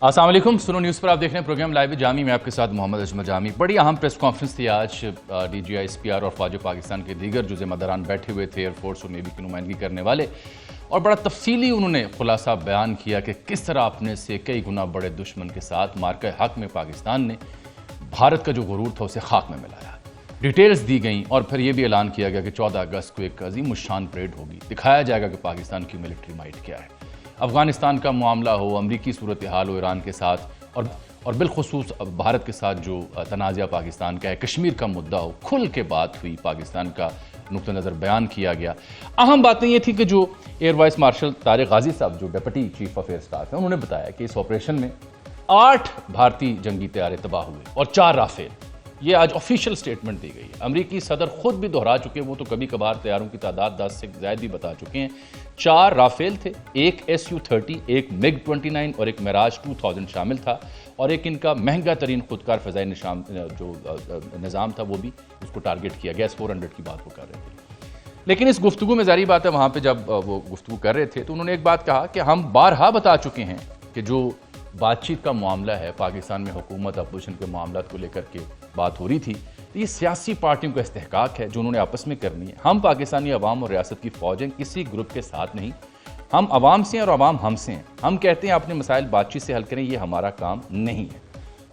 السلام علیکم، سنو نیوز پر آپ دیکھ رہے ہیں پروگرام لائیو جامی میں آپ کے ساتھ محمد اجمل جامی۔ بڑی اہم پریس کانفرنس تھی آج۔ D G I S P R اور فوج پاکستان کے دیگر جو ذمہ داران بیٹھے ہوئے تھے، ایئر فورس اور نیوی کی نمائندگی کرنے والے، اور بڑا تفصیلی انہوں نے خلاصہ بیان کیا کہ کس طرح اپنے سے کئی گنا بڑے دشمن کے ساتھ مارکہ حق میں پاکستان نے بھارت کا جو غرور تھا اسے خاک میں ملایا۔ ڈیٹیلز دی گئیں اور پھر یہ بھی اعلان کیا گیا کہ 14 اگست کو ایک عظیم الشان پریڈ ہوگی، دکھایا جائے گا کہ پاکستان کی ملٹری مائٹ کیا ہے۔ افغانستان کا معاملہ ہو، امریکی صورتحال ہو ایران کے ساتھ، اور بالخصوص بھارت کے ساتھ جو تنازعہ پاکستان کا ہے، کشمیر کا مدعا ہو، کھل کے بات ہوئی، پاکستان کا نقطہ نظر بیان کیا گیا۔ اہم باتیں یہ تھی کہ جو ایئر وائس مارشل طارق غازی صاحب جو deputy chief of air staff ہیں، انہوں نے بتایا کہ اس آپریشن میں 8 بھارتی جنگی طیارے تباہ ہوئے اور 4 رافیل۔ یہ آج آفیشیل سٹیٹمنٹ دی گئی ہے۔ امریکی صدر خود بھی دہرا چکے، وہ تو کبھی کبھار طیاروں کی تعداد 10 سے زائد بھی بتا چکے ہیں۔ 4 رافیل تھے، ایک SU-30، ایک MiG-29 اور ایک میراج 2000 شامل تھا، اور ایک ان کا مہنگا ترین خودکار فضائی جو نظام تھا وہ بھی اس کو ٹارگٹ کیا گیا۔ S-400 کی بات وہ کر رہے تھے، لیکن اس گفتگو میں ظاہری بات ہے وہاں پہ جب وہ گفتگو کر رہے تھے تو انہوں نے ایک بات کہا کہ ہم بارہا بتا چکے ہیں کہ جو بات چیت کا معاملہ ہے، پاکستان میں حکومت اپوزیشن کے معاملات کو لے کر کے بات ہو رہی تھی، یہ سیاسی پارٹیوں کا استحقاق ہے جو انہوں نے آپس میں کرنی ہے۔ ہم پاکستانی عوام اور ریاست کی فوج ہیں، کسی گروپ کے ساتھ نہیں، ہم عوام سے ہیں اور عوام ہم سے ہیں۔ ہم کہتے ہیں اپنے مسائل بات چیت سے حل کریں، یہ ہمارا کام نہیں ہے۔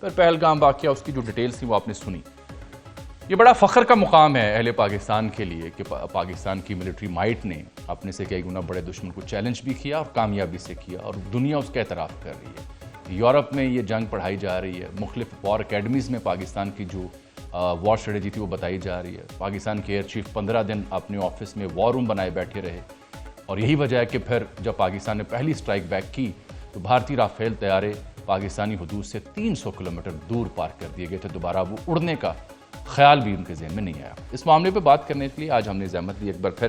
پھر پہلگام واقعہ، اس کی جو ڈیٹیلز تھی وہ آپ نے سنی۔ یہ بڑا فخر کا مقام ہے اہل پاکستان کے لیے کہ پاکستان کی ملٹری مائٹ نے اپنے سے کئی گنا بڑے دشمن کو چیلنج بھی کیا اور کامیابی سے کیا، اور دنیا اس کا اعتراف کر رہی ہے۔ یورپ میں یہ جنگ پڑھائی جا رہی ہے، مختلف وار اکیڈمیز میں پاکستان کی جو وار اسٹریٹجی تھی وہ بتائی جا رہی ہے۔ پاکستان کے ایئر چیف 15 دن اپنے آفس میں وار روم بنائے بیٹھے رہے، اور یہی وجہ ہے کہ پھر جب پاکستان نے پہلی اسٹرائک بیک کی تو بھارتی رافیل طیارے پاکستانی حدود سے 300 کلومیٹر دور پارک کر دیے گئے تھے۔ دوبارہ وہ اڑنے کا خیال بھی ان کے ذہن میں نہیں آیا۔ اس معاملے پہ بات کرنے کے لیے آج ہم نے زحمت لی ایک بار پھر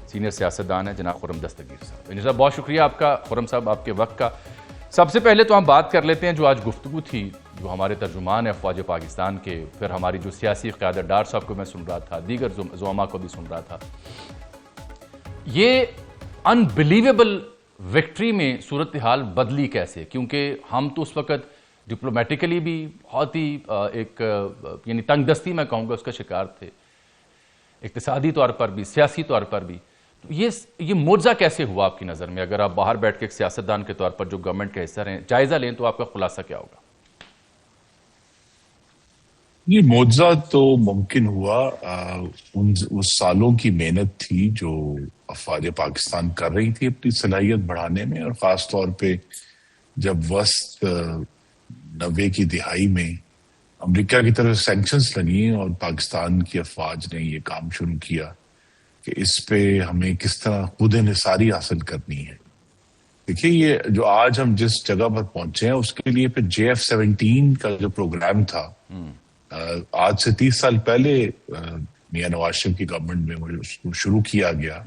سینئر سیاستدان ہیں جناب خرم دستگیر صاحب۔ صاحب بہت شکریہ آپ کا، خرم صاحب آپ کے وقت کا۔ سب سے پہلے تو ہم بات کر لیتے ہیں جو آج گفتگو تھی، جو ہمارے ترجمان ہیں فوج پاکستان کے، پھر ہماری جو سیاسی قیادت ڈار صاحب کو میں سن رہا تھا، دیگر زعماء کو بھی سن رہا تھا۔ یہ انبلیویبل وکٹری میں صورتحال بدلی کیسے؟ کیونکہ ہم تو اس وقت ڈپلومیٹیکلی بھی بہت ہی ایک یعنی تنگ دستی میں کہوں گا اس کا شکار تھے، اقتصادی طور پر بھی، سیاسی طور پر بھی۔ یہ معجزہ کیسے ہوا آپ کی نظر میں؟ اگر آپ باہر بیٹھ کے ایک سیاستدان کے طور پر جو گورنمنٹ کا حصہ رہیں، جائزہ لیں تو آپ کا خلاصہ کیا ہوگا؟ یہ معجزہ تو ممکن ہوا، اس سالوں کی محنت تھی جو افواج پاکستان کر رہی تھی اپنی صلاحیت بڑھانے میں، اور خاص طور پہ جب وسط 90 کی دہائی میں امریکہ کی طرف سینکشنز لگی اور پاکستان کی افواج نے یہ کام شروع کیا کہ اس پہ ہمیں کس طرح خود انحصاری حاصل کرنی ہے۔ دیکھیے، یہ جو آج ہم جس جگہ پر پہنچے ہیں اس کے لیے پھر JF-17 کا جو پروگرام تھا، آج سے 30 سال پہلے میاں نواز شریف کی گورنمنٹ میں وہ شروع کیا گیا۔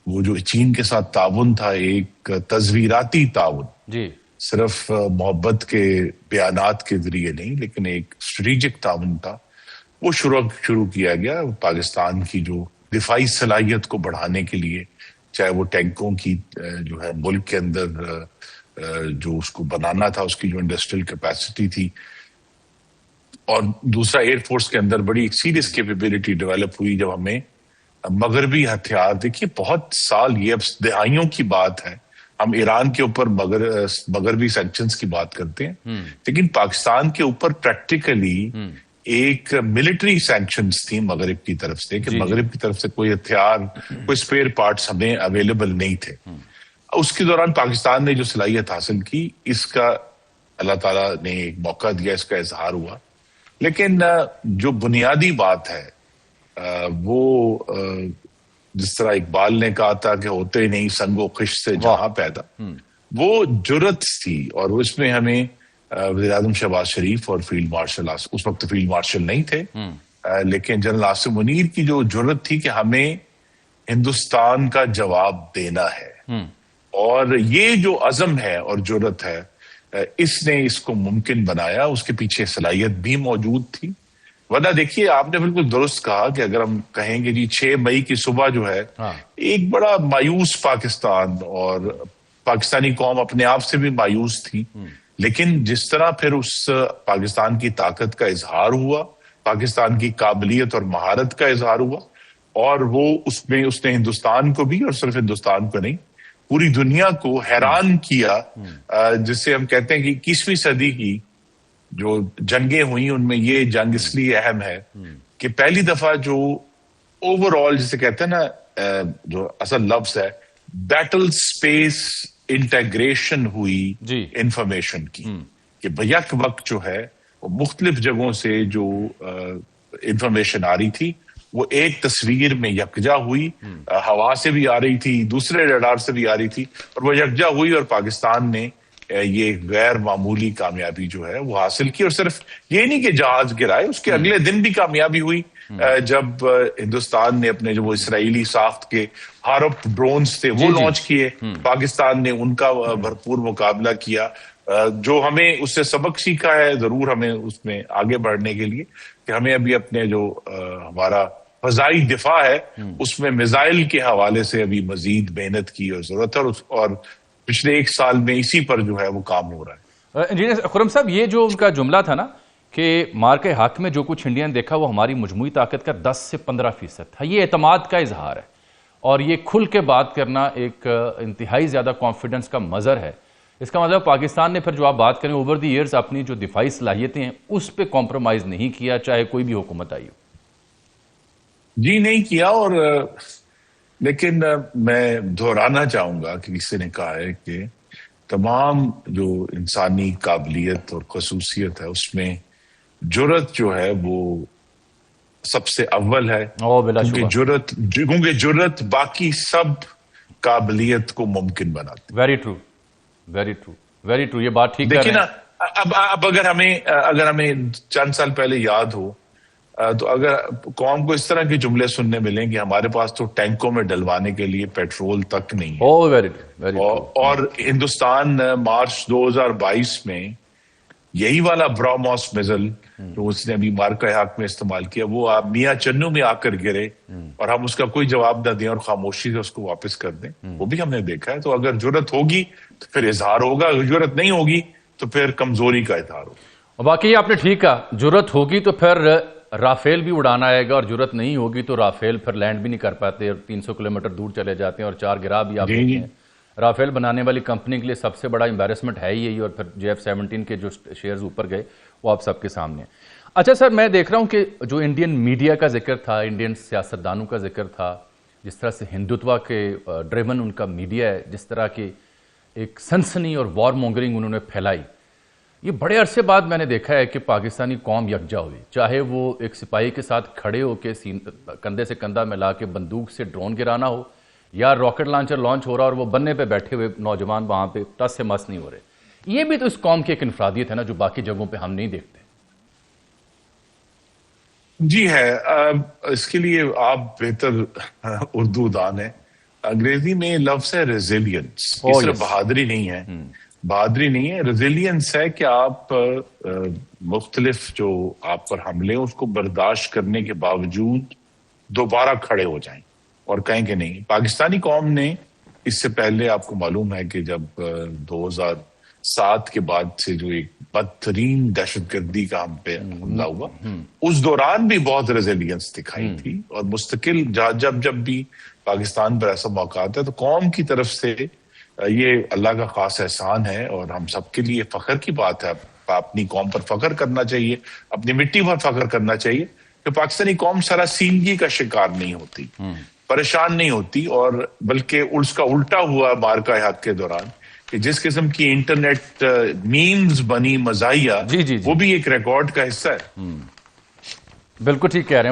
وہ جو چین کے ساتھ تعاون تھا، ایک تصویراتی تعاون، صرف محبت کے بیانات کے ذریعے نہیں لیکن ایک اسٹریٹجک تعاون تھا، وہ شروع کیا گیا پاکستان کی جو دفاعی صلاحیت کو بڑھانے کے لیے، چاہے وہ ٹینکوں کی جو ہے ملک کے اندر جو اس کو بنانا تھا، اس کی جو انڈسٹریل کیپیسٹی تھی، اور دوسرا ایئر فورس کے اندر بڑی سیریس کیپیبلٹی ڈیولپ ہوئی جب ہمیں مغربی ہتھیار، دیکھیے بہت سال، یہ اب دہائیوں کی بات ہے، ہم ایران کے اوپر مغربی سینکشنز کی بات کرتے ہیں، لیکن پاکستان کے اوپر پریکٹیکلی ایک ملٹری سینکشنز تھی مغرب کی طرف سے، کہ مغرب کی طرف سے کوئی ہتھیار، کوئی اسپیئر پارٹس ہمیں اویلیبل نہیں تھے۔ اس کے دوران پاکستان نے جو صلاحیت حاصل کی، اس کا اللہ تعالیٰ نے ایک موقع دیا، اس کا اظہار ہوا۔ لیکن جو بنیادی بات ہے وہ جس طرح اقبال نے کہا تھا کہ ہوتے نہیں سنگ و خش سے جہاں پیدا، وہ جرأت تھی، اور اس میں ہمیں وزیر اعظم شہباز شریف اور فیلڈ مارشل، اس وقت فیلڈ مارشل نہیں تھے، لیکن جنرل آصف منیر کی جو جرأت تھی کہ ہمیں ہندوستان کا جواب دینا ہے، اور یہ جو عزم ہے اور جرأت ہے، اس نے اس کو ممکن بنایا۔ اس کے پیچھے صلاحیت بھی موجود تھی، ورنہ دیکھیے آپ نے بالکل درست کہا کہ اگر ہم کہیں گے جی 6 مئی کی صبح جو ہے ایک بڑا مایوس پاکستان، اور پاکستانی قوم اپنے آپ سے بھی مایوس تھی، لیکن جس طرح پھر اس پاکستان کی طاقت کا اظہار ہوا، پاکستان کی قابلیت اور مہارت کا اظہار ہوا، اور وہ اس نے ہندوستان کو بھی اور صرف ہندوستان کو نہیں پوری دنیا کو حیران کیا، جس سے ہم کہتے ہیں کہ 21ویں صدی کی جو جنگیں ہوئی ان میں یہ جنگ اس لیے اہم ہے کہ پہلی دفعہ جو اوور آل جسے کہتے ہیں نا، جو اصل لفظ ہے بیٹل سپیس انٹیگریشن ہوئی انفارمیشن کی، کہ بیک وقت جو ہے وہ مختلف جگہوں سے جو انفارمیشن آ رہی تھی وہ ایک تصویر میں یکجا ہوئی، ہوا سے بھی آ رہی تھی، دوسرے ریڈار سے بھی آ رہی تھی، اور وہ یکجا ہوئی اور پاکستان نے یہ غیر معمولی کامیابی جو ہے وہ حاصل کی۔ اور صرف یہ نہیں کہ جہاز گرائے، اس کے اگلے دن بھی کامیابی ہوئی جب ہندوستان نے اپنے جو وہ اسرائیلی ساخت کے ہارپ ڈرونز تھے وہ لانچ کیے، پاکستان نے ان کا بھرپور مقابلہ کیا۔ جو ہمیں اس سے سبق سیکھا ہے ضرور ہمیں اس میں آگے بڑھنے کے لیے کہ ہمیں ابھی اپنے جو ہمارا فضائی دفاع ہے اس میں میزائل کے حوالے سے ابھی مزید محنت کی اور ضرورت ہے، اور پچھلے 1 سال میں اسی پر جو ہے وہ کام ہو رہا ہے۔ انجینئر خرم صاحب، یہ جو ان کا جملہ تھا نا کہ مارکے حق میں جو کچھ انڈیا نے دیکھا وہ ہماری مجموعی طاقت کا 10 سے 15% تھا، یہ اعتماد کا اظہار ہے، اور یہ کھل کے بات کرنا ایک انتہائی زیادہ کانفیڈنس کا مظہر ہے۔ اس کا مطلب پاکستان نے پھر جو آپ بات کریں اوور دی ایئرز اپنی جو دفاعی صلاحیتیں ہیں اس پہ کمپرومائز نہیں کیا، چاہے کوئی بھی حکومت آئی ہو۔ جی نہیں کیا، اور لیکن میں دہرانا چاہوں گا کہ کسی نے کہا ہے کہ تمام جو انسانی قابلیت اور خصوصیت ہے اس میں جرأت جو ہے وہ سب سے اول ہے، کیونکہ جرأت باقی سب قابلیت کو ممکن بناتی۔ Very true, very true, very true, یہ بات ٹھیک ہے۔ دیکھیں نا، اب اگر ہمیں چند سال پہلے یاد ہو تو اگر قوم کو اس طرح کے جملے سننے ملیں کہ ہمارے پاس تو ٹینکوں میں ڈلوانے کے لیے پیٹرول تک نہیں ہے، اور ہندوستان مارچ 2022 میں یہی والا براہموس میزل جو اس نے ابھی مارکہ حق میں استعمال کیا وہ میاں چنو میں آ کر گرے اور ہم اس کا کوئی جواب نہ دیں اور خاموشی سے اس کو واپس کر دیں، وہ بھی ہم نے دیکھا ہے۔ تو اگر جرأت ہوگی تو پھر اظہار ہوگا، اگر جرأت نہیں ہوگی تو پھر کمزوری کا اظہار ہوگا۔ باقی آپ نے ٹھیک کہا، جرأت ہوگی تو پھر رافیل بھی اڑانا آئے گا، اور جرأت نہیں ہوگی تو رافیل پھر لینڈ بھی نہیں کر پاتے اور 300 کلومیٹر دور چلے جاتے ہیں اور 4 گرا بھی آپ دیکھتے ہیں۔ رافیل بنانے والی کمپنی کے لیے سب سے بڑا امبیرسمنٹ ہے یہی، اور پھر JF-17 کے جو شیئرز اوپر گئے وہ آپ سب کے سامنے ہیں۔ اچھا سر، میں دیکھ رہا ہوں کہ جو انڈین میڈیا کا ذکر تھا، انڈین سیاستدانوں کا ذکر تھا، جس طرح سے ہندوتوا کے ڈریون ان کا میڈیا ہے، جس طرح کی ایک سنسنی اور وار مونگرنگ انہوں نے پھیلائی، یہ بڑے عرصے بعد میں نے دیکھا ہے کہ پاکستانی قوم یکجا ہوئی، چاہے وہ ایک سپاہی کے ساتھ کھڑے ہو کے کندھے سے کندھا ملا کے بندوق سے ڈرون گرانا ہو، یا راکٹ لانچر لانچ ہو رہا اور وہ بننے پہ بیٹھے ہوئے نوجوان وہاں پہ ٹس سے مس نہیں ہو رہے۔ یہ بھی تو اس قوم کی ایک انفرادیت ہے نا جو باقی جگہوں پہ ہم نہیں دیکھتے۔ جی ہے، اس کے لیے آپ بہتر اردو دان ہیں۔ انگریزی میں لفظ ہے ریزیلینس، صرف بہادری نہیں ہے، بہادری نہیں ہے، ریزیلینس ہے کہ آپ مختلف جو آپ پر حملے اس کو برداشت کرنے کے باوجود دوبارہ کھڑے ہو جائیں اور کہیں کہ نہیں۔ پاکستانی قوم نے اس سے پہلے آپ کو معلوم ہے کہ جب 2007 کے بعد سے جو ایک بدترین دہشت گردی کا ہم پہ حملہ ہوا، اس دوران بھی بہت ریزیلینس دکھائی تھی، اور مستقل جب بھی پاکستان پر ایسا موقع آتا ہے تو قوم کی طرف سے یہ اللہ کا خاص احسان ہے، اور ہم سب کے لیے فخر کی بات ہے۔ اپنی قوم پر فخر کرنا چاہیے، اپنی مٹی پر فخر کرنا چاہیے کہ پاکستانی قوم سراسیمگی کا شکار نہیں ہوتی، پریشان نہیں ہوتی، اور بلکہ اس کا الٹا ہوا مارکہ حق کے دوران کہ جس قسم کی انٹرنیٹ میمز بنی مزاحیہ، وہ بھی ایک ریکارڈ کا حصہ ہے۔ بالکل ٹھیک کہہ رہے ہیں۔